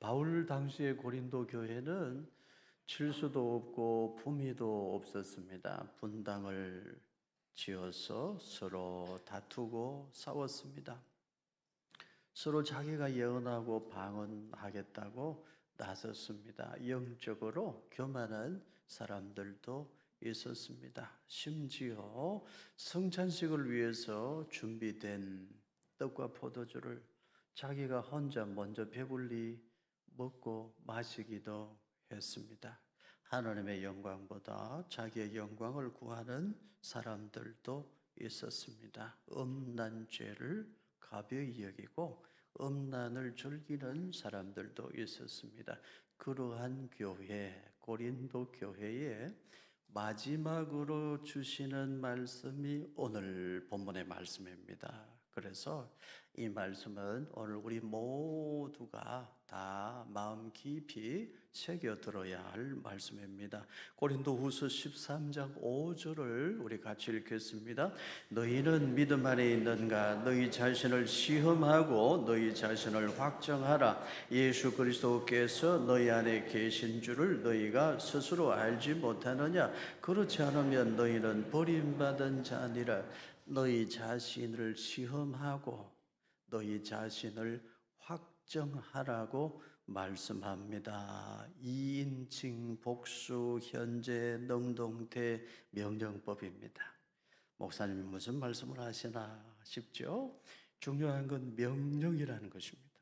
바울 당시의 고린도 교회는 칠수도 없고 품위도 없었습니다. 분당을 지어서 서로 다투고 싸웠습니다. 서로 자기가 예언하고 방언하겠다고 나섰습니다. 영적으로 교만한 사람들도 있었습니다. 심지어 성찬식을 위해서 준비된 떡과 포도주를 자기가 혼자 먼저 배불리 먹고 마시기도 했습니다. 하나님의 영광보다 자기의 영광을 구하는 사람들도 있었습니다. 음란 죄를 가벼이 여기고 음란을 즐기는 사람들도 있었습니다. 그러한 교회, 고린도 교회에 마지막으로 주시는 말씀이 오늘 본문의 말씀입니다. 그래서 이 말씀은 오늘 우리 모두가 다 마음 깊이 새겨 들어야 할 말씀입니다. 고린도후서 13장 5절을 우리 같이 읽겠습니다. 너희는 믿음 안에 있는가? 너희 자신을 시험하고 너희 자신을 확정하라. 예수 그리스도께서 너희 안에 계신 줄을 너희가 스스로 알지 못하느냐? 그렇지 않으면 너희는 버림받은 자니라. 너희 자신을 시험하고 너희 자신을 확정하라고 말씀합니다. 2인칭 복수 현재 능동태 명령법입니다. 목사님이 무슨 말씀을 하시나 싶죠? 중요한 건 명령이라는 것입니다.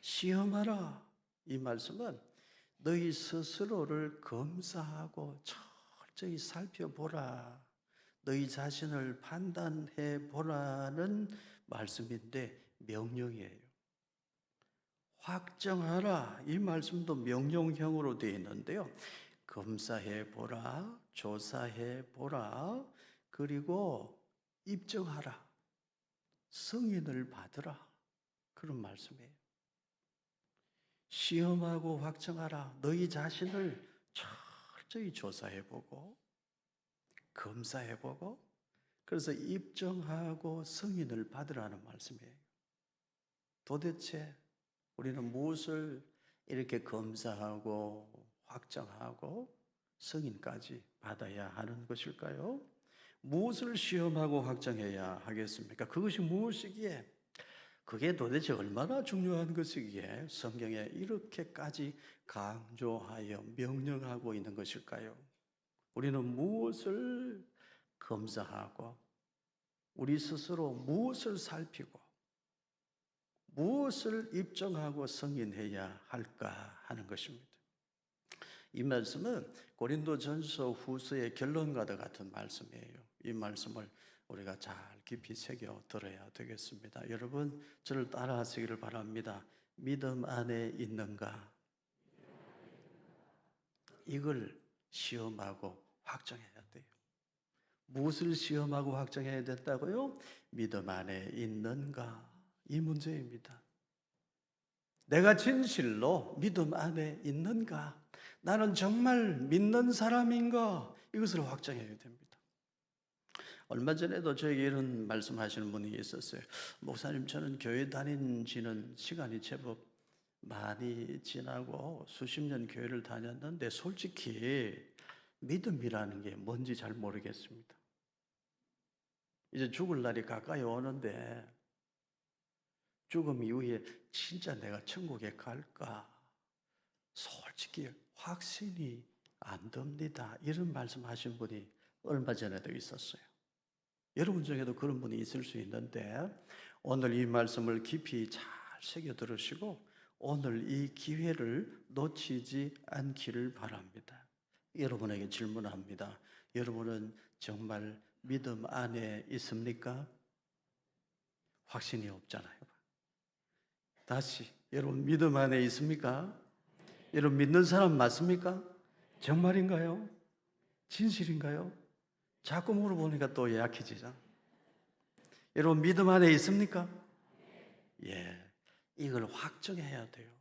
시험하라. 이 말씀은 너희 스스로를 검사하고 철저히 살펴보라. 너희 자신을 판단해 보라는 말씀인데 명령이에요. 확정하라. 이 말씀도 명령형으로 되어 있는데요. 검사해 보라, 조사해 보라, 그리고 입증하라. 승인을 받으라. 그런 말씀이에요. 시험하고 확정하라. 너희 자신을 철저히 조사해 보고 검사해 보고 그래서 입증하고 승인을 받으라는 말씀이에요. 도대체 우리는 무엇을 이렇게 검사하고 확정하고 승인까지 받아야 하는 것일까요? 무엇을 시험하고 확정해야 하겠습니까? 그것이 무엇이기에? 그게 도대체 얼마나 중요한 것이기에 성경에 이렇게까지 강조하여 명령하고 있는 것일까요? 우리는 무엇을 검사하고 우리 스스로 무엇을 살피고 무엇을 입증하고 승인해야 할까 하는 것입니다. 이 말씀은 고린도전서 후서의 결론과도 같은 말씀이에요. 이 말씀을 우리가 잘 깊이 새겨 들어야 되겠습니다. 여러분 저를 따라하시기를 바랍니다. 믿음 안에 있는가? 이걸 시험하고 확정해야 돼요. 무엇을 시험하고 확정해야 된다고요? 믿음 안에 있는가? 이 문제입니다. 내가 진실로 믿음 안에 있는가? 나는 정말 믿는 사람인가? 이것을 확정해야 됩니다. 얼마 전에도 저에게 이런 말씀하시는 분이 있었어요. 목사님, 저는 교회 다닌 지는 시간이 제법 많이 지나고 수십 년 교회를 다녔는데 솔직히 믿음이라는 게 뭔지 잘 모르겠습니다. 이제 죽을 날이 가까이 오는데 죽음 이후에 진짜 내가 천국에 갈까? 솔직히 확신이 안 듭니다. 이런 말씀하신 분이 얼마 전에도 있었어요. 여러분 중에도 그런 분이 있을 수 있는데 오늘 이 말씀을 깊이 잘 새겨 들으시고 오늘 이 기회를 놓치지 않기를 바랍니다. 여러분에게 질문합니다. 여러분은 정말 믿음 안에 있습니까? 확신이 없잖아요. 다시, 여러분 믿음 안에 있습니까? 여러분 믿는 사람 맞습니까? 정말인가요? 진실인가요? 자꾸 물어보니까 또 약해지죠. 여러분 믿음 안에 있습니까? 예, 이걸 확정해야 돼요.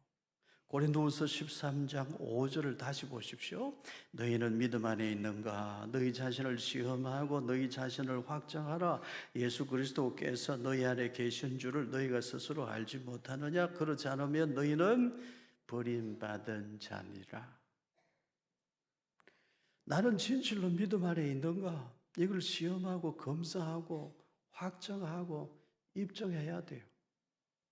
고린도후서 13장 5절을 다시 보십시오. 너희는 믿음 안에 있는가? 너희 자신을 시험하고 너희 자신을 확정하라. 예수 그리스도께서 너희 안에 계신 줄을 너희가 스스로 알지 못하느냐? 그렇지 않으면 너희는 버림받은 자니라. 나는 진실로 믿음 안에 있는가? 이걸 시험하고 검사하고 확정하고 입증해야 돼요.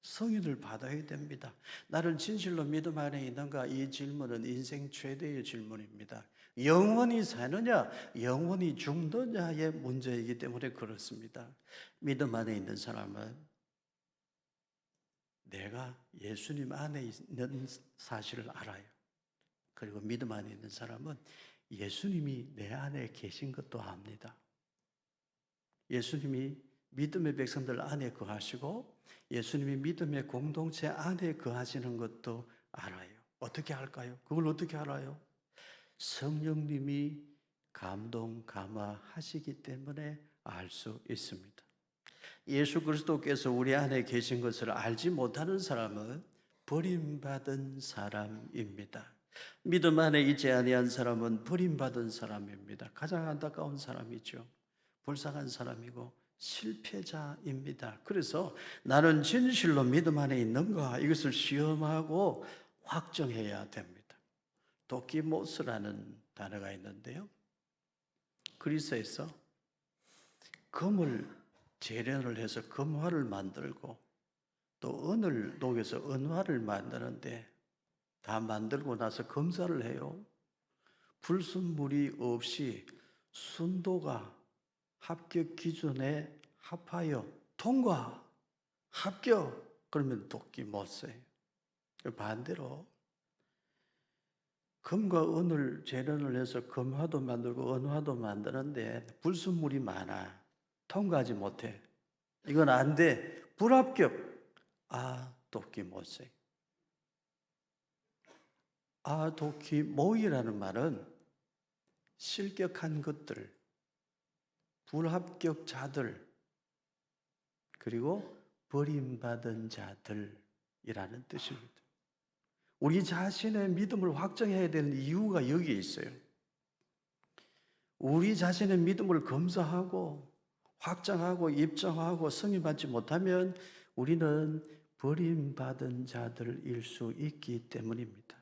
성인을 받아야 됩니다. 나를 진실로 믿음 안에 있는가? 이 질문은 인생 최대의 질문입니다. 영원히 사느냐, 영원히 죽느냐의 문제이기 때문에 그렇습니다. 믿음 안에 있는 사람은 내가 예수님 안에 있는 사실을 알아요. 그리고 믿음 안에 있는 사람은 예수님이 내 안에 계신 것도 압니다. 예수님이 믿음의 백성들 안에 거하시고 예수님이 믿음의 공동체 안에 거하시는 것도 알아요. 어떻게 할까요? 그걸 어떻게 알아요? 성령님이 감동, 감화하시기 때문에 알 수 있습니다. 예수 그리스도께서 우리 안에 계신 것을 알지 못하는 사람은 버림받은 사람입니다. 믿음 안에 있지 아니한 사람은 버림받은 사람입니다. 가장 안타까운 사람이죠. 불쌍한 사람이고 실패자입니다. 그래서 나는 진실로 믿음 안에 있는가? 이것을 시험하고 확정해야 됩니다. 도키모스라는 단어가 있는데요. 그리스에서 금을 재련을 해서 금화를 만들고 또 은을 녹여서 은화를 만드는데 다 만들고 나서 검사를 해요. 불순물이 없이 순도가 합격 기준에 합하여 통과, 합격, 그러면 도끼모스예요. 반대로 금과 은을 재련을 해서 금화도 만들고 은화도 만드는데 불순물이 많아. 통과하지 못해. 이건 안 돼. 불합격. 도끼모스. 도끼모이라는 말은 실격한 것들, 불합격자들, 그리고 버림받은 자들이라는 뜻입니다. 우리 자신의 믿음을 확정해야 되는 이유가 여기에 있어요. 우리 자신의 믿음을 검사하고 확정하고 입증하고 승인받지 못하면 우리는 버림받은 자들일 수 있기 때문입니다.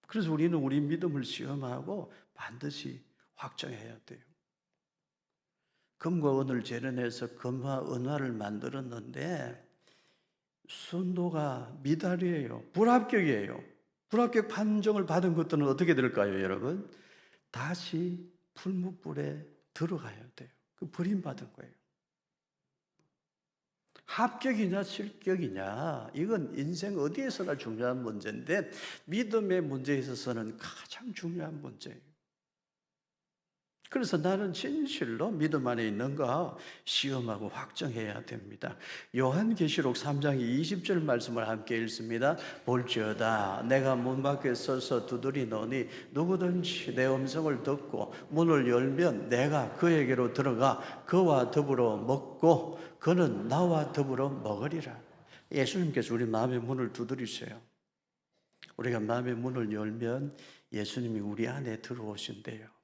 그래서 우리는 우리 믿음을 시험하고 반드시 확정해야 돼요. 금과 은을 재련해서 금화, 은화를 만들었는데 순도가 미달이에요. 불합격이에요. 불합격 판정을 받은 것들은 어떻게 될까요, 여러분? 다시 풀무불에 들어가야 돼요. 그 버림받은 거예요. 합격이냐 실격이냐 이건 인생 어디에서나 중요한 문제인데 믿음의 문제에 있어서는 가장 중요한 문제예요. 그래서 나는 진실로 믿음 안에 있는가 시험하고 확정해야 됩니다. 요한계시록 3장 20절 말씀을 함께 읽습니다. 볼지어다 내가 문 밖에 서서 두드리노니 누구든지 내 음성을 듣고 문을 열면 내가 그에게로 들어가 그와 더불어 먹고 그는 나와 더불어 먹으리라. 예수님께서 우리 마음의 문을 두드리세요. 우리가 마음의 문을 열면 예수님이 우리 안에 들어오신대요.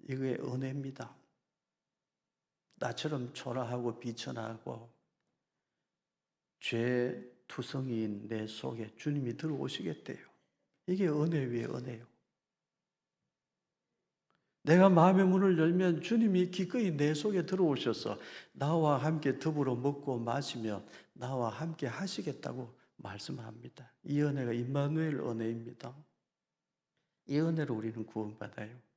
이게 은혜입니다. 나처럼 초라하고 비천하고 죄 투성이인 내 속에 주님이 들어오시겠대요. 이게 은혜 위에 은혜요. 내가 마음의 문을 열면 주님이 기꺼이 내 속에 들어오셔서 나와 함께 더불어 먹고 마시며 나와 함께 하시겠다고 말씀합니다. 이 은혜가 임마누엘 은혜입니다. 이 은혜로 우리는 구원받아요.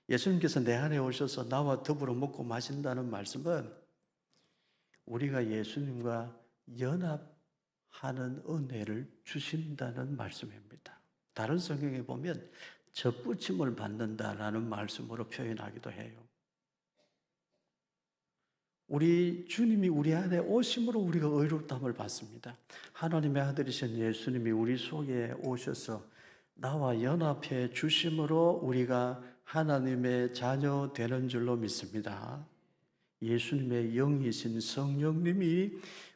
예수님께서 내 안에 오셔서 나와 더불어 먹고 마신다는 말씀은 우리가 예수님과 연합하는 은혜를 주신다는 말씀입니다. 다른 성경에 보면 접붙임을 받는다라는 말씀으로 표현하기도 해요. 우리 주님이 우리 안에 오심으로 우리가 의롭다함을 받습니다. 하나님의 아들이신 예수님이 우리 속에 오셔서 나와 연합해 주심으로 우리가 하나님의 자녀 되는 줄로 믿습니다. 예수님의 영이신 성령님이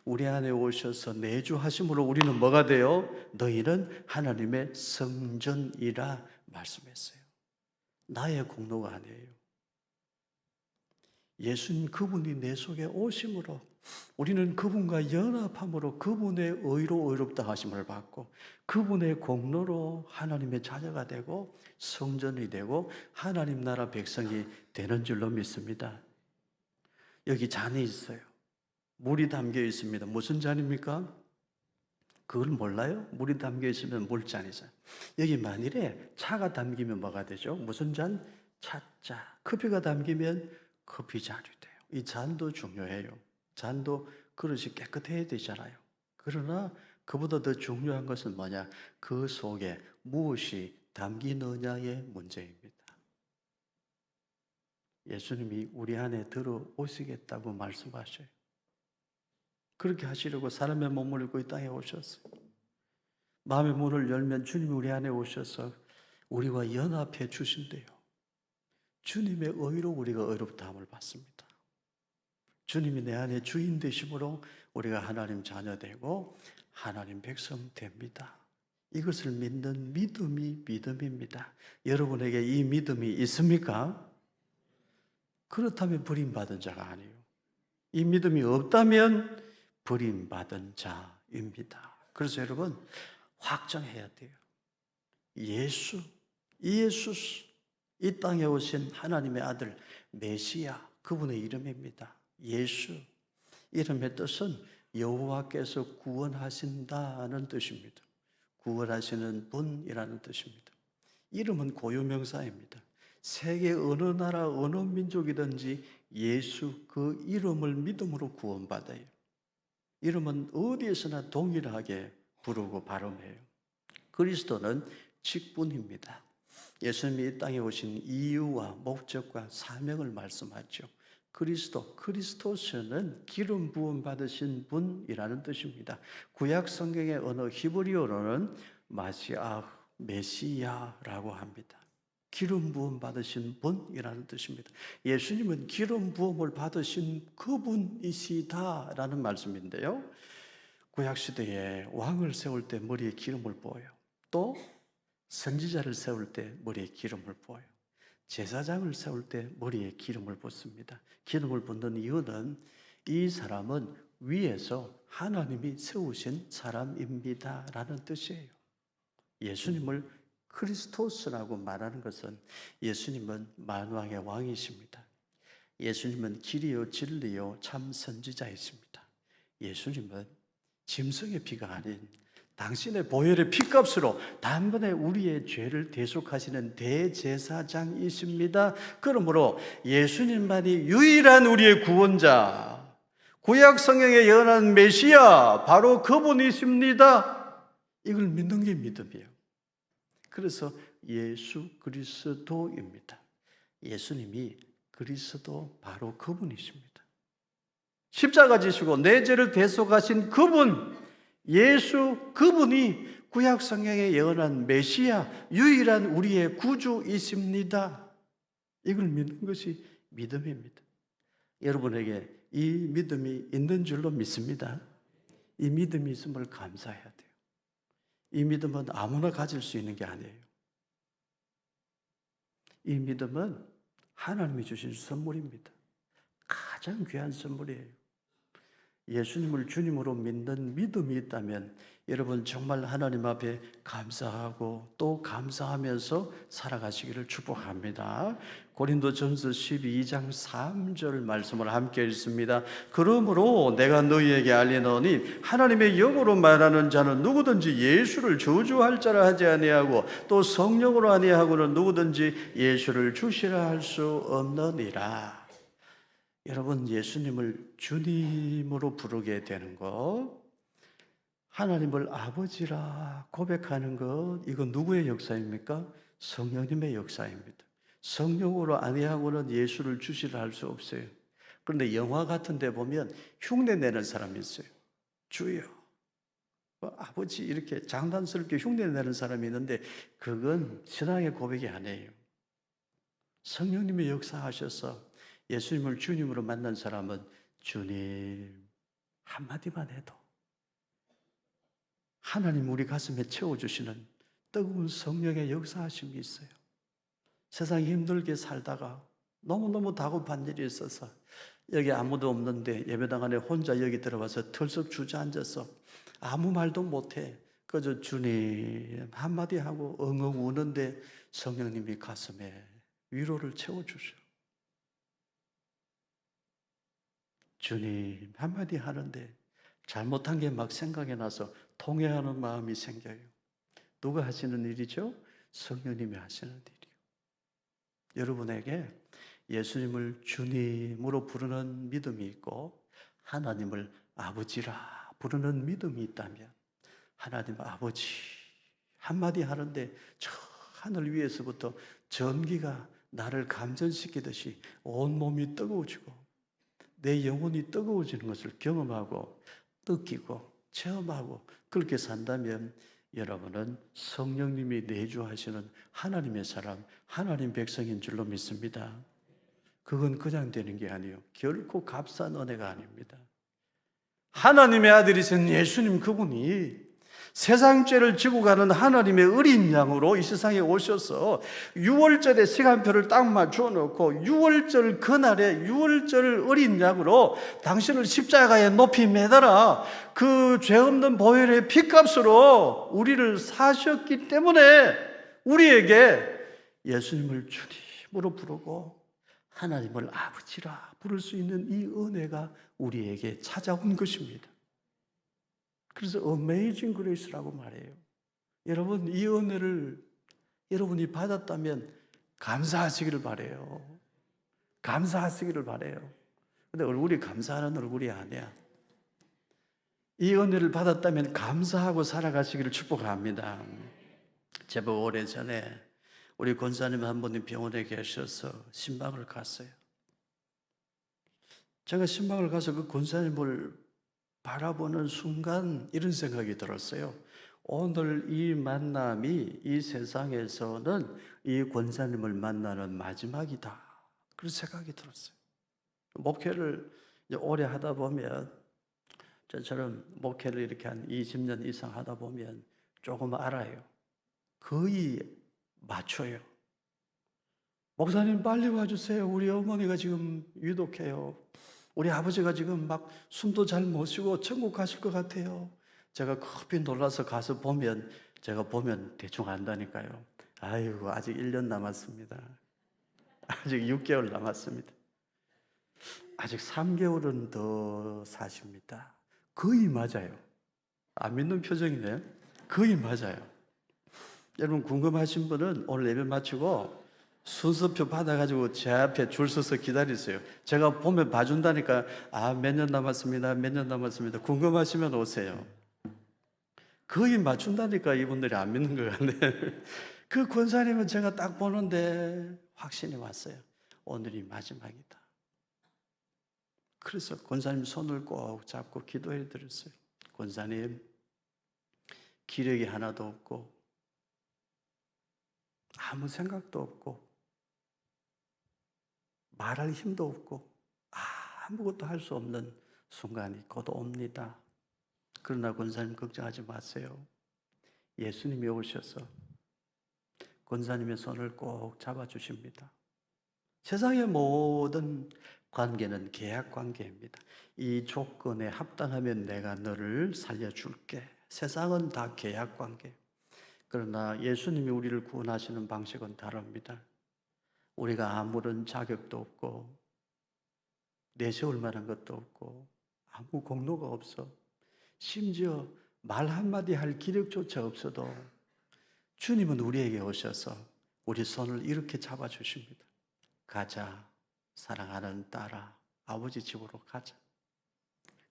우리 안에 오셔서 내주하심으로 우리는 뭐가 돼요? 너희는 하나님의 성전이라 말씀했어요. 나의 공로가 아니에요. 예수님 그분이 내 속에 오심으로 우리는 그분과 연합함으로 그분의 의로 의롭다 하심을 받고 그분의 공로로 하나님의 자녀가 되고 성전이 되고 하나님 나라 백성이 되는 줄로 믿습니다. 여기 잔이 있어요. 물이 담겨 있습니다. 무슨 잔입니까? 그걸 몰라요? 물이 담겨 있으면 물잔이죠. 여기 만일에 차가 담기면 뭐가 되죠? 무슨 잔? 차자. 커피가 담기면 커피잔이 돼요. 이 잔도 중요해요. 잔도 그릇이 깨끗해야 되잖아요. 그러나 그보다 더 중요한 것은 뭐냐? 그 속에 무엇이 담기느냐의 문제입니다. 예수님이 우리 안에 들어오시겠다고 말씀하셔요. 그렇게 하시려고 사람의 몸을 입고 이 땅에 오셨어요. 마음의 문을 열면 주님이 우리 안에 오셔서 우리와 연합해 주신대요. 주님의 의로 우리가 의롭다함을 받습니다. 주님이 내 안에 주인 되심으로 우리가 하나님 자녀 되고 하나님 백성 됩니다. 이것을 믿는 믿음이 믿음입니다. 여러분에게 이 믿음이 있습니까? 그렇다면 버림받은 자가 아니에요. 이 믿음이 없다면 버림받은 자입니다. 그래서 여러분 확정해야 돼요. 예수, 이 땅에 오신 하나님의 아들 메시아, 그분의 이름입니다. 예수, 이름의 뜻은 여호와께서 구원하신다는 뜻입니다. 구원하시는 분이라는 뜻입니다. 이름은 고유명사입니다. 세계 어느 나라 어느 민족이든지 예수 그 이름을 믿음으로 구원받아요. 이름은 어디에서나 동일하게 부르고 발음해요. 그리스도는 직분입니다. 예수님이 이 땅에 오신 이유와 목적과 사명을 말씀하죠. 크리스토스는 기름 부음 받으신 분이라는 뜻입니다. 구약 성경의 언어 히브리어로는 마시아, 메시아라고 합니다. 기름 부음 받으신 분이라는 뜻입니다. 예수님은 기름 부음을 받으신 그분이시다라는 말씀인데요. 구약시대에 왕을 세울 때 머리에 기름을 부어요. 또 선지자를 세울 때 머리에 기름을 부어요. 제사장을 세울 때 머리에 기름을 붓습니다. 기름을 붓는 이유는 이 사람은 위에서 하나님이 세우신 사람입니다 라는 뜻이에요. 예수님을 크리스토스라고 말하는 것은 예수님은 만왕의 왕이십니다. 예수님은 길이요 진리요 참 선지자이십니다. 예수님은 짐승의 피가 아닌 당신의 보혈의 피값으로 단번에 우리의 죄를 대속하시는 대제사장이십니다. 그러므로 예수님만이 유일한 우리의 구원자, 구약 성경에 예언한 메시아, 바로 그분이십니다. 이걸 믿는 게 믿음이에요. 그래서 예수 그리스도입니다. 예수님이 그리스도 바로 그분이십니다. 십자가 지시고 내 죄를 대속하신 그분, 예수 그분이 구약 성경에 예언한 메시아, 유일한 우리의 구주이십니다. 이걸 믿는 것이 믿음입니다. 여러분에게 이 믿음이 있는 줄로 믿습니다. 이 믿음이 있음을 감사해야 돼요. 이 믿음은 아무나 가질 수 있는 게 아니에요. 이 믿음은 하나님이 주신 선물입니다. 가장 귀한 선물이에요. 예수님을 주님으로 믿는 믿음이 있다면 여러분 정말 하나님 앞에 감사하고 또 감사하면서 살아가시기를 축복합니다. 고린도전서 12장 3절 말씀을 함께 읽습니다. 그러므로 내가 너희에게 알리노니 하나님의 영으로 말하는 자는 누구든지 예수를 저주할 자라 하지 아니하고 또 성령으로 아니하고는 누구든지 예수를 주시라 할 수 없느니라. 여러분 예수님을 주님으로 부르게 되는 것, 하나님을 아버지라 고백하는 것, 이건 누구의 역사입니까? 성령님의 역사입니다. 성령으로 아니하고는 예수를 주시라 할 수 없어요. 그런데 영화 같은 데 보면 흉내내는 사람이 있어요. 주여, 아버지 이렇게 장난스럽게 흉내내는 사람이 있는데 그건 신앙의 고백이 아니에요. 성령님이 역사하셔서 예수님을 주님으로 만난 사람은 주님 한마디만 해도 하나님 우리 가슴에 채워주시는 뜨거운 성령의 역사하심이 있어요. 세상 힘들게 살다가 너무너무 다급한 일이 있어서 여기 아무도 없는데 예배당 안에 혼자 여기 들어와서 털썩 주저앉아서 아무 말도 못해. 그저 주님 한마디 하고 엉엉 우는데 성령님이 가슴에 위로를 채워주셔. 주님 한마디 하는데 잘못한 게 막 생각이 나서 통회하는 마음이 생겨요. 누가 하시는 일이죠? 성령님이 하시는 일이요. 여러분에게 예수님을 주님으로 부르는 믿음이 있고 하나님을 아버지라 부르는 믿음이 있다면 하나님 아버지 한마디 하는데 저 하늘 위에서부터 전기가 나를 감전시키듯이 온몸이 뜨거워지고 내 영혼이 뜨거워지는 것을 경험하고 느끼고 체험하고 그렇게 산다면 여러분은 성령님이 내주하시는 하나님의 사람, 하나님 백성인 줄로 믿습니다. 그건 그냥 되는 게 아니에요. 결코 값싼 은혜가 아닙니다. 하나님의 아들이신 예수님 그분이 세상 죄를 지고 가는 하나님의 어린 양으로 이 세상에 오셔서 6월절에 시간표를 딱 맞춰 놓고 6월절 그날에 6월절 어린 양으로 당신을 십자가에 높이 매달아 그 죄 없는 보혈의 피값으로 우리를 사셨기 때문에 우리에게 예수님을 주님으로 부르고 하나님을 아버지라 부를 수 있는 이 은혜가 우리에게 찾아온 것입니다. 그래서 Amazing Grace라고 말해요. 여러분 이 은혜를 여러분이 받았다면 감사하시기를 바라요. 감사하시기를 바라요. 근데 얼굴이 감사하는 얼굴이 아니야. 이 은혜를 받았다면 감사하고 살아가시기를 축복합니다. 제법 오래전에 우리 권사님 한 분이 병원에 계셔서 신방을 갔어요. 제가 신방을 가서 그 권사님을 바라보는 순간 이런 생각이 들었어요. 오늘 이 만남이 이 세상에서는 이 권사님을 만나는 마지막이다. 그런 생각이 들었어요. 목회를 오래 하다 보면 저처럼 목회를 이렇게 한 20년 이상 하다 보면 조금 알아요. 거의 맞춰요. 목사님 빨리 와주세요. 우리 어머니가 지금 위독해요. 우리 아버지가 지금 막 숨도 잘 못 쉬고 천국 가실 것 같아요. 제가 급히 놀라서 가서 보면 제가 보면 대충 안다니까요. 아이고 아직 1년 남았습니다. 아직 6개월 남았습니다. 아직 3개월은 더 사십니다. 거의 맞아요. 안 믿는 표정이네요. 거의 맞아요. 여러분 궁금하신 분은 오늘 예배 마치고 순서표 받아가지고 제 앞에 줄 서서 기다리세요. 제가 보면 봐준다니까 몇 년 남았습니다. 몇 년 남았습니다. 궁금하시면 오세요. 거의 맞춘다니까 이분들이 안 믿는 것 같네. 그 권사님은 제가 딱 보는데 확신이 왔어요. 오늘이 마지막이다. 그래서 권사님 손을 꼭 잡고 기도해 드렸어요. 권사님 기력이 하나도 없고 아무 생각도 없고 말할 힘도 없고 아무것도 할 수 없는 순간이 곧 옵니다. 그러나 권사님 걱정하지 마세요. 예수님이 오셔서 권사님의 손을 꼭 잡아주십니다. 세상의 모든 관계는 계약 관계입니다. 이 조건에 합당하면 내가 너를 살려줄게. 세상은 다 계약 관계. 그러나 예수님이 우리를 구원하시는 방식은 다릅니다. 우리가 아무런 자격도 없고 내세울 만한 것도 없고 아무 공로가 없어. 심지어 말 한마디 할 기력조차 없어도 주님은 우리에게 오셔서 우리 손을 이렇게 잡아주십니다. 가자, 사랑하는 딸아, 아버지 집으로 가자.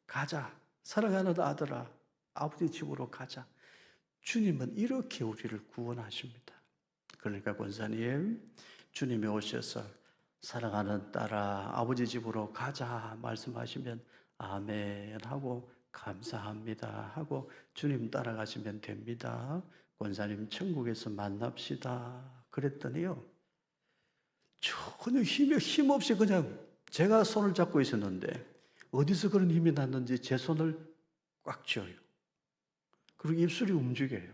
가자, 사랑하는 아들아, 아버지 집으로 가자. 주님은 이렇게 우리를 구원하십니다. 그러니까 권사님, 주님이 오셔서 사랑하는 딸아, 아버지 집으로 가자 말씀하시면 아멘 하고 감사합니다 하고 주님 따라가시면 됩니다. 권사님 천국에서 만납시다. 그랬더니요, 전혀 힘없이 그냥 제가 손을 잡고 있었는데 어디서 그런 힘이 났는지 제 손을 꽉 쥐어요. 그리고 입술이 움직여요.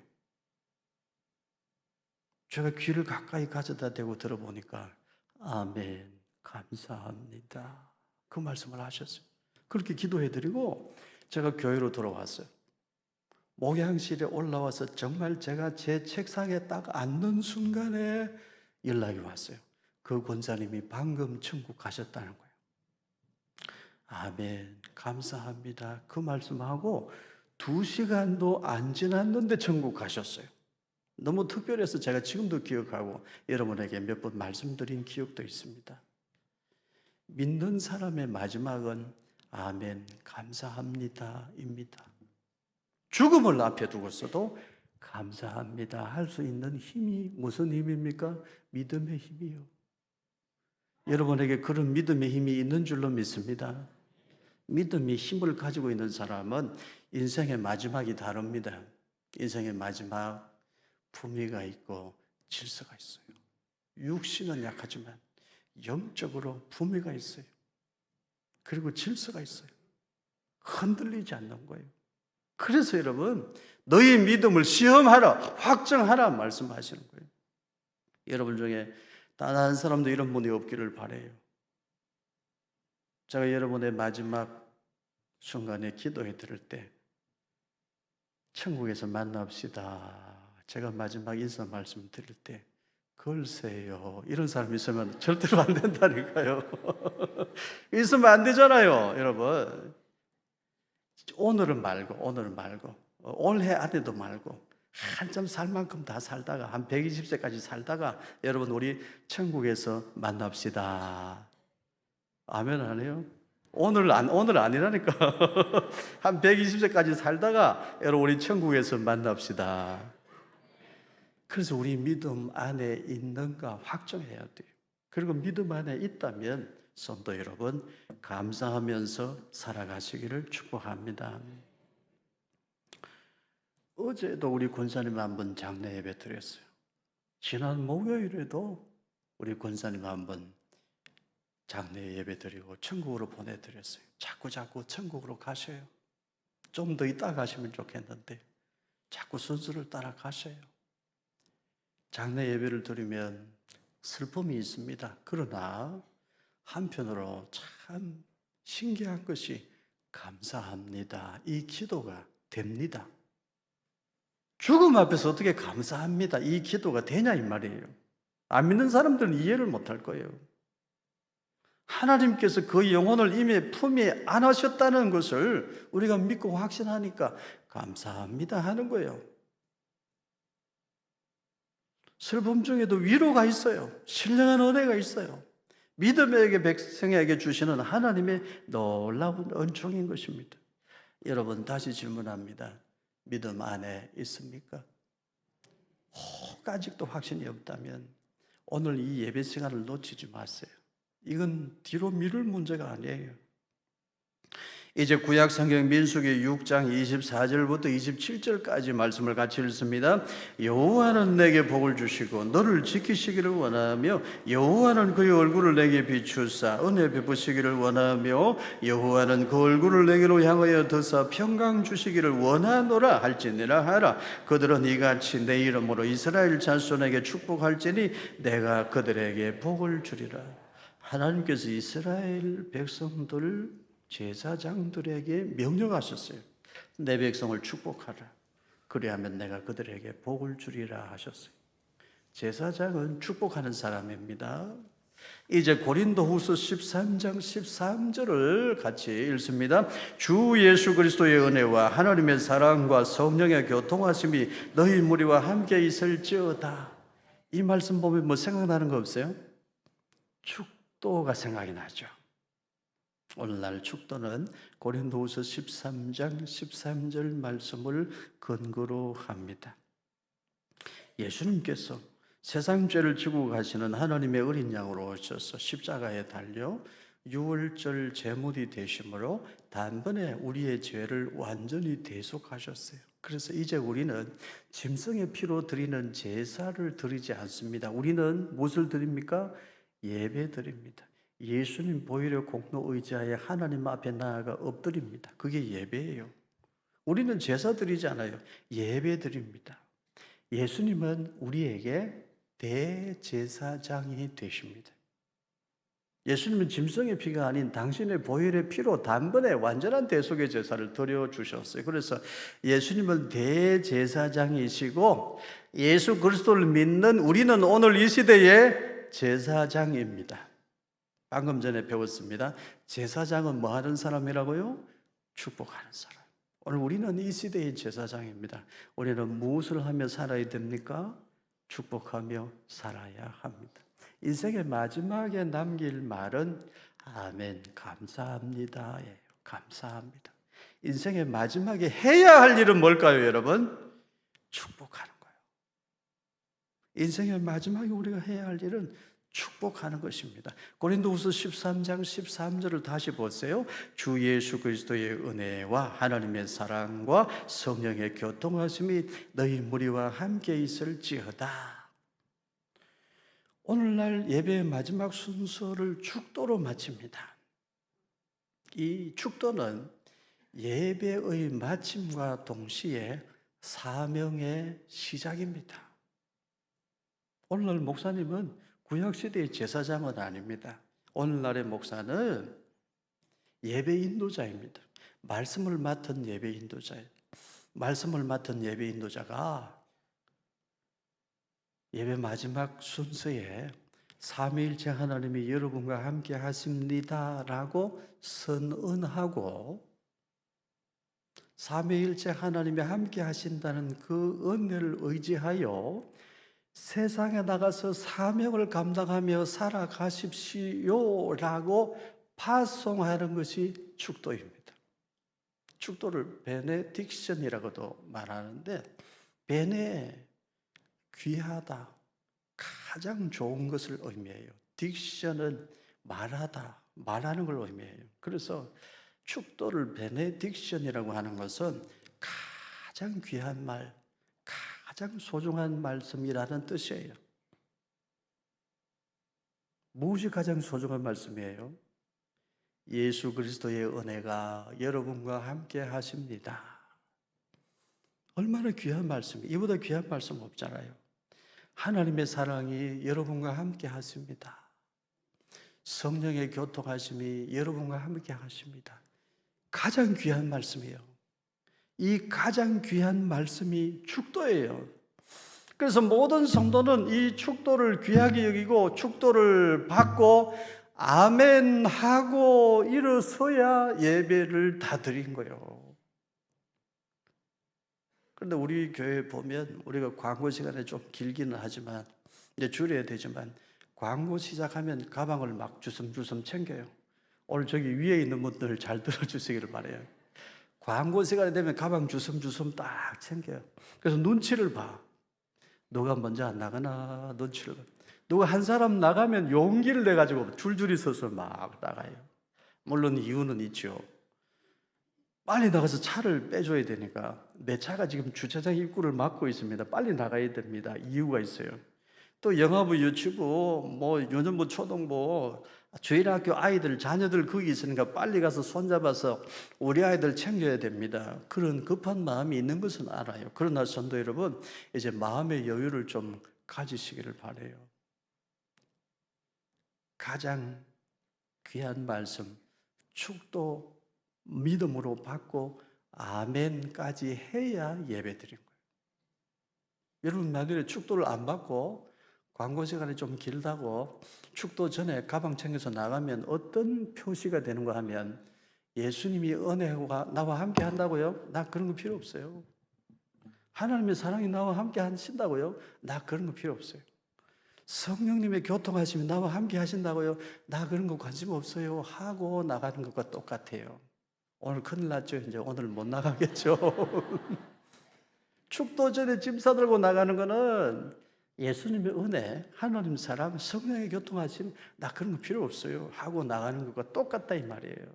제가 귀를 가까이 가져다 대고 들어보니까 아멘, 감사합니다. 그 말씀을 하셨어요. 그렇게 기도해드리고 제가 교회로 돌아왔어요. 목양실에 올라와서 정말 제가 제 책상에 딱 앉는 순간에 연락이 왔어요. 그 권사님이 방금 천국 가셨다는 거예요. 아멘, 감사합니다. 그 말씀하고 2시간도 안 지났는데 천국 가셨어요. 너무 특별해서 제가 지금도 기억하고 여러분에게 몇 번 말씀드린 기억도 있습니다. 믿는 사람의 마지막은 아멘, 감사합니다입니다. 죽음을 앞에 두고서도 감사합니다 할 수 있는 힘이 무슨 힘입니까? 믿음의 힘이요. 여러분에게 그런 믿음의 힘이 있는 줄로 믿습니다. 믿음의 힘을 가지고 있는 사람은 인생의 마지막이 다릅니다. 인생의 마지막 품위가 있고 질서가 있어요. 육신은 약하지만 영적으로 품위가 있어요. 그리고 질서가 있어요. 흔들리지 않는 거예요. 그래서 여러분, 너희 믿음을 시험하라, 확정하라 말씀하시는 거예요. 여러분 중에 단 한 사람도 이런 분이 없기를 바라요. 제가 여러분의 마지막 순간에 기도해 드릴 때 천국에서 만납시다. 제가 마지막 인사 말씀 드릴 때 글쎄요, 이런 사람이 있으면 절대로 안 된다니까요. 있으면 안 되잖아요, 여러분. 오늘은 말고 올해 안에도 말고 한참 살 만큼 다 살다가 한 120세까지 살다가 여러분 우리 천국에서 만납시다. 아멘 안 해요? 오늘 아니라니까. 한 120세까지 살다가 여러분 우리 천국에서 만납시다. 그래서 우리 믿음 안에 있는가 확정해야 돼요. 그리고 믿음 안에 있다면 성도 여러분 감사하면서 살아가시기를 축복합니다. 어제도 우리 권사님 한번 장례 예배 드렸어요. 지난 목요일에도 우리 권사님 한번 장례 예배 드리고 천국으로 보내드렸어요. 자꾸 천국으로 가셔요. 좀 더 이따 가시면 좋겠는데 자꾸 순서를 따라 가셔요. 장례 예배를 드리면 슬픔이 있습니다. 그러나 한편으로 참 신기한 것이 감사합니다. 이 기도가 됩니다. 죽음 앞에서 어떻게 감사합니다. 이 기도가 되냐 이 말이에요. 안 믿는 사람들은 이해를 못할 거예요. 하나님께서 그 영혼을 이미 품에 안으셨다는 것을 우리가 믿고 확신하니까 감사합니다 하는 거예요. 슬픔 중에도 위로가 있어요. 신령한 은혜가 있어요. 믿음에게 백성에게 주시는 하나님의 놀라운 은총인 것입니다. 여러분 다시 질문합니다. 믿음 안에 있습니까? 혹 아직도 확신이 없다면 오늘 이 예배 시간을 놓치지 마세요. 이건 뒤로 미룰 문제가 아니에요. 이제 구약 성경 민수기 6장 24절부터 27절까지 말씀을 같이 읽습니다. 여호와는 내게 복을 주시고 너를 지키시기를 원하며 여호와는 그의 얼굴을 내게 비추사 은혜 베푸시기를 원하며 여호와는 그 얼굴을 내게로 향하여 드사 평강 주시기를 원하노라 할지니라 하라. 그들은 이같이 내 이름으로 이스라엘 자손에게 축복할지니 내가 그들에게 복을 주리라. 하나님께서 이스라엘 백성들 제사장들에게 명령하셨어요. 내 백성을 축복하라. 그리하면 내가 그들에게 복을 주리라 하셨어요. 제사장은 축복하는 사람입니다. 이제 고린도후서 13장 13절을 같이 읽습니다. 주 예수 그리스도의 은혜와 하나님의 사랑과 성령의 교통하심이 너희 무리와 함께 있을지어다. 이 말씀 보면 뭐 생각나는 거 없어요? 축도가 생각이 나죠. 오늘날 축도는 고린도후서 13장 13절 말씀을 근거로 합니다. 예수님께서 세상 죄를 지고 가시는 하나님의 어린 양으로 오셔서 십자가에 달려 유월절 제물이 되심으로 단번에 우리의 죄를 완전히 대속하셨어요. 그래서 이제 우리는 짐승의 피로 드리는 제사를 드리지 않습니다. 우리는 무엇을 드립니까? 예배 드립니다. 예수님 보혈의 공로 의지하에 하나님 앞에 나아가 엎드립니다. 그게 예배예요. 우리는 제사 드리잖아요. 예배 드립니다. 예수님은 우리에게 대제사장이 되십니다. 예수님은 짐승의 피가 아닌 당신의 보혈의 피로 단번에 완전한 대속의 제사를 드려주셨어요. 그래서 예수님은 대제사장이시고 예수 그리스도를 믿는 우리는 오늘 이 시대의 제사장입니다. 방금 전에 배웠습니다. 제사장은 뭐 하는 사람이라고요? 축복하는 사람. 오늘 우리는 이 시대의 제사장입니다. 우리는 무엇을 하며 살아야 됩니까? 축복하며 살아야 합니다. 인생의 마지막에 남길 말은 아멘, 감사합니다예요. 감사합니다. 인생의 마지막에 해야 할 일은 뭘까요, 여러분? 축복하는 거예요. 인생의 마지막에 우리가 해야 할 일은 축복하는 것입니다. 고린도후서 13장 13절을 다시 보세요. 주 예수 그리스도의 은혜와 하나님의 사랑과 성령의 교통하심이 너희 무리와 함께 있을지어다. 오늘날 예배의 마지막 순서를 축도로 마칩니다. 이 축도는 예배의 마침과 동시에 사명의 시작입니다. 오늘날 목사님은 구약시대의 제사장은 아닙니다. 오늘날의 목사는 예배 인도자입니다. 말씀을 맡은 예배 인도자예요. 말씀을 맡은 예배 인도자가 예배 마지막 순서에 삼위일체 하나님이 여러분과 함께 하십니다라고 선언하고 삼위일체 하나님이 함께 하신다는 그 은혜를 의지하여 세상에 나가서 사명을 감당하며 살아가십시오라고 파송하는 것이 축도입니다. 축도를 베네딕션이라고도 말하는데 베네 귀하다, 가장 좋은 것을 의미해요. 딕션은 말하다, 말하는 걸 의미해요. 그래서 축도를 베네딕션이라고 하는 것은 가장 귀한 말, 가장 소중한 말씀이라는 뜻이에요. 무엇이 가장 소중한 말씀이에요? 예수 그리스도의 은혜가 여러분과 함께 하십니다. 얼마나 귀한 말씀이에요. 이보다 귀한 말씀 없잖아요. 하나님의 사랑이 여러분과 함께 하십니다. 성령의 교통하심이 여러분과 함께 하십니다. 가장 귀한 말씀이에요. 이 가장 귀한 말씀이 축도예요. 그래서 모든 성도는 이 축도를 귀하게 여기고 축도를 받고 아멘 하고 일어서야 예배를 다 드린 거예요. 그런데 우리 교회 보면 우리가 광고 시간에 좀 길기는 하지만 이제 줄여야 되지만 광고 시작하면 가방을 막 주섬주섬 챙겨요. 오늘 저기 위에 있는 분들 잘 들어주시기를 바라요. 광고 시간이 되면 가방 주섬주섬 딱 챙겨요. 그래서 눈치를 봐. 누가 먼저 안 나가나 눈치를 봐. 누가 한 사람 나가면 용기를 내가지고 줄줄이 서서 막 나가요. 물론 이유는 있죠. 빨리 나가서 차를 빼줘야 되니까 내 차가 지금 주차장 입구를 막고 있습니다. 빨리 나가야 됩니다. 이유가 있어요. 또 영화부, 유치부, 뭐 유년부, 초등부, 주일학교 아이들, 자녀들 거기 있으니까 빨리 가서 손잡아서 우리 아이들 챙겨야 됩니다. 그런 급한 마음이 있는 것은 알아요. 그러나 성도 여러분, 이제 마음의 여유를 좀 가지시기를 바라요. 가장 귀한 말씀, 축도 믿음으로 받고 아멘까지 해야 예배드린 거예요. 여러분 만약에 축도를 안 받고 광고 시간이 좀 길다고 축도 전에 가방 챙겨서 나가면 어떤 표시가 되는가 하면 예수님이 은혜가 나와 함께 한다고요? 나 그런 거 필요 없어요. 하나님의 사랑이 나와 함께 하신다고요? 나 그런 거 필요 없어요. 성령님의 교통하심이 나와 함께 하신다고요? 나 그런 거 관심 없어요 하고 나가는 것과 똑같아요. 오늘 큰일 났죠. 이제 오늘 못 나가겠죠. 축도 전에 짐 싸들고 나가는 거는 예수님의 은혜, 하나님 사랑, 성령의 교통하심 나 그런 거 필요 없어요 하고 나가는 것과 똑같다 이 말이에요.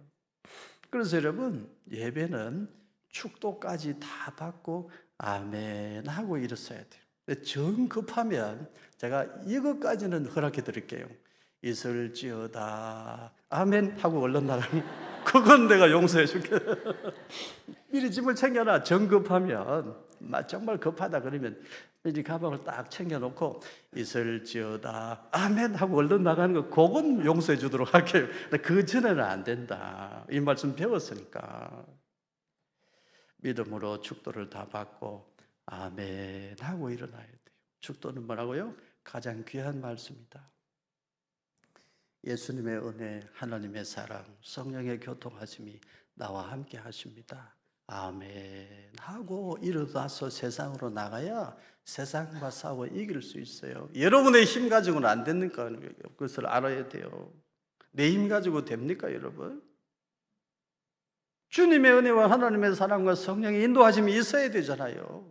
그래서 여러분 예배는 축도까지 다 받고 아멘 하고 일어서야 돼요. 정 급하면 제가 이것까지는 허락해 드릴게요. 있을지어다 아멘 하고 얼른 나가는 그건 내가 용서해 줄게. 미리 짐을 챙겨놔. 정급하면 정말 급하다 그러면 미리 가방을 딱 챙겨놓고 있을지어다 아멘 하고 얼른 나가는 거 그건 용서해 주도록 할게요. 그 전에는 안 된다. 이 말씀 배웠으니까. 믿음으로 축도를 다 받고 아멘 하고 일어나야 돼요. 축도는 뭐라고요? 가장 귀한 말씀이다. 예수님의 은혜, 하나님의 사랑, 성령의 교통하심이 나와 함께 하십니다. 아멘 하고 일어나서 세상으로 나가야 세상과 싸워 이길 수 있어요. 여러분의 힘 가지고는 안 되니까 그것을 알아야 돼요. 내 힘 가지고 됩니까, 여러분? 주님의 은혜와 하나님의 사랑과 성령의 인도하심이 있어야 되잖아요.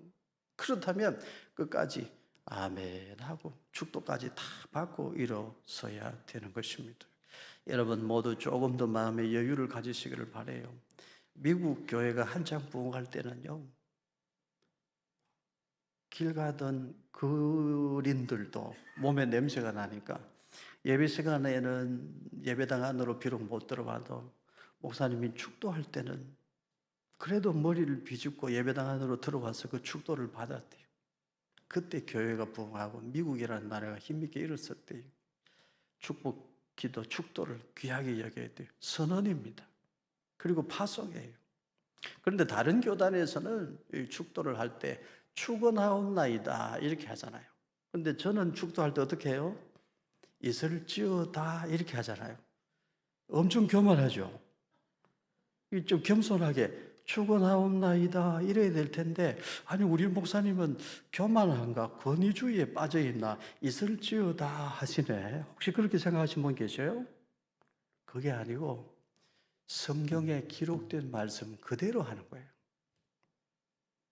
그렇다면 끝까지 아멘 하고 축도까지 다 받고 일어서야 되는 것입니다. 여러분 모두 조금 더 마음의 여유를 가지시기를 바라요. 미국 교회가 한창 부흥할 때는요, 길 가던 그린들도 몸에 냄새가 나니까 예배 시간에는 예배당 안으로 비록 못 들어와도 목사님이 축도할 때는 그래도 머리를 비집고 예배당 안으로 들어와서 그 축도를 받았대요. 그때 교회가 부흥하고 미국이라는 나라가 힘있게 일었었대요. 축복, 기도, 축도를 귀하게 여겨야 돼요. 선언입니다. 그리고 파송이에요. 그런데 다른 교단에서는 이 축도를 할 때 축원하옵나이다 이렇게 하잖아요. 그런데 저는 축도할 때 어떻게 해요? 있을지어다 이렇게 하잖아요. 엄청 교만하죠. 좀 겸손하게 축원하옵나이다 이래야 될 텐데, 아니 우리 목사님은 교만한가 권위주의에 빠져있나 있을지어다 하시네. 혹시 그렇게 생각하시는 분 계세요? 그게 아니고 성경에 기록된 말씀 그대로 하는 거예요.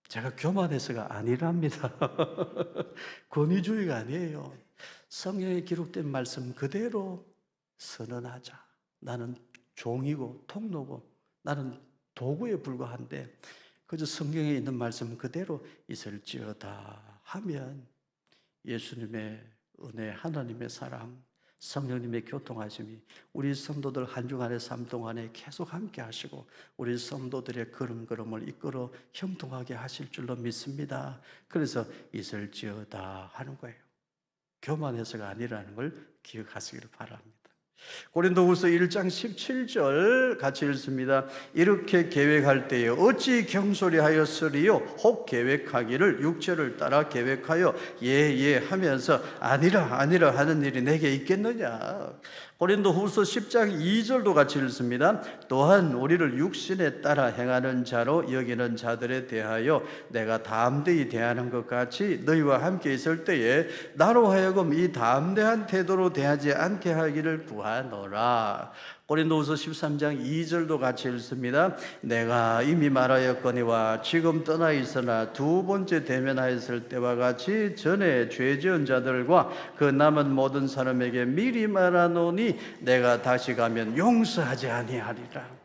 제가 교만해서가 아니랍니다. 권위주의가 아니에요. 성경에 기록된 말씀 그대로 선언하자. 나는 종이고 통로고 나는 도구에 불과한데 그저 성경에 있는 말씀 그대로 있을지어다 하면 예수님의 은혜, 하나님의 사랑, 성령님의 교통하심이 우리 성도들 한 주간의 삶 동안에 계속 함께 하시고 우리 성도들의 걸음걸음을 이끌어 형통하게 하실 줄로 믿습니다. 그래서 있을지어다 하는 거예요. 교만해서가 아니라는 걸 기억하시기를 바랍니다. 고린도후서 1장 17절 같이 읽습니다. 이렇게 계획할 때에 어찌 경솔히 하였으리요? 혹 계획하기를 육체를 따라 계획하여 예 하면서 아니라 하는 일이 내게 있겠느냐? 고린도후서 10장 2절도 같이 읽습니다. 또한 우리를 육신에 따라 행하는 자로 여기는 자들에 대하여 내가 담대히 대하는 것 같이 너희와 함께 있을 때에 나로 하여금 이 담대한 태도로 대하지 않게 하기를 구하노라. 고린도후서 13장 2절도 같이 읽습니다. 내가 이미 말하였거니와 지금 떠나 있으나 두 번째 대면하였을 때와 같이 전에 죄 지은 자들과 그 남은 모든 사람에게 미리 말하노니 내가 다시 가면 용서하지 아니하리라.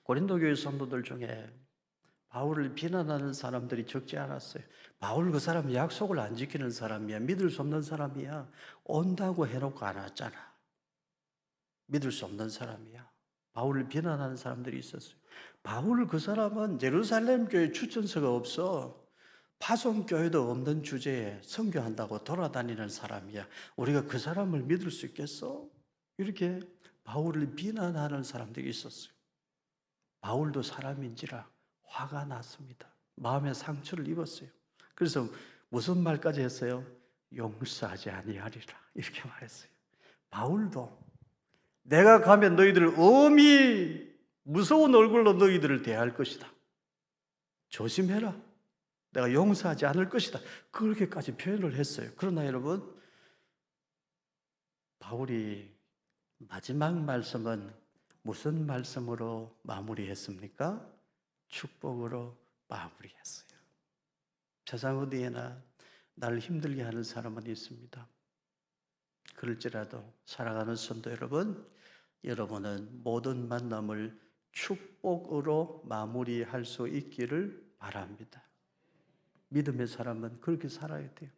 고린도 교회 성도들 중에 바울을 비난하는 사람들이 적지 않았어요. 바울 그 사람 약속을 안 지키는 사람이야. 믿을 수 없는 사람이야. 온다고 해놓고 안 왔잖아. 믿을 수 없는 사람이야. 바울을 비난하는 사람들이 있었어요. 바울 그 사람은 예루살렘 교회 추천서가 없어. 파송교회도 없는 주제에 선교한다고 돌아다니는 사람이야. 우리가 그 사람을 믿을 수 있겠어? 이렇게 바울을 비난하는 사람들이 있었어요. 바울도 사람인지라 화가 났습니다. 마음에 상처를 입었어요. 그래서 무슨 말까지 했어요? 용서하지 아니하리라 이렇게 말했어요. 바울도 내가 가면 너희들을 엄히 무서운 얼굴로 너희들을 대할 것이다. 조심해라. 내가 용서하지 않을 것이다. 그렇게까지 표현을 했어요. 그러나 여러분, 바울이 마지막 말씀은 무슨 말씀으로 마무리했습니까? 축복으로 마무리했어요. 세상 어디에나 나를 힘들게 하는 사람은 있습니다. 그럴지라도 사랑하는 성도 여러분, 여러분은 모든 만남을 축복으로 마무리할 수 있기를 바랍니다. 믿음의 사람은 그렇게 살아야 돼요.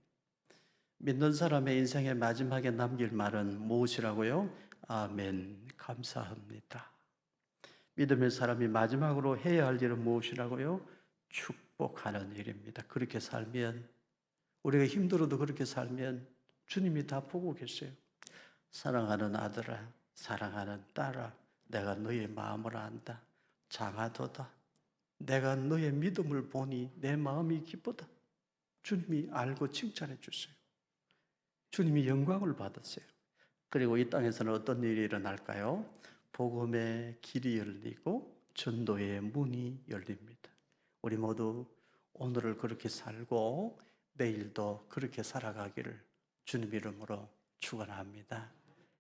믿는 사람의 인생의 마지막에 남길 말은 무엇이라고요? 아멘, 감사합니다. 믿음의 사람이 마지막으로 해야 할 일은 무엇이라고요? 축복하는 일입니다. 그렇게 살면, 우리가 힘들어도 그렇게 살면 주님이 다 보고 계세요. 사랑하는 아들아, 사랑하는 딸아, 내가 너의 마음을 안다. 장하도다. 내가 너의 믿음을 보니 내 마음이 기쁘다. 주님이 알고 칭찬해 주세요. 주님이 영광을 받으세요. 그리고 이 땅에서는 어떤 일이 일어날까요? 복음의 길이 열리고 전도의 문이 열립니다. 우리 모두 오늘을 그렇게 살고 내일도 그렇게 살아가기를 주님 이름으로 축원합니다.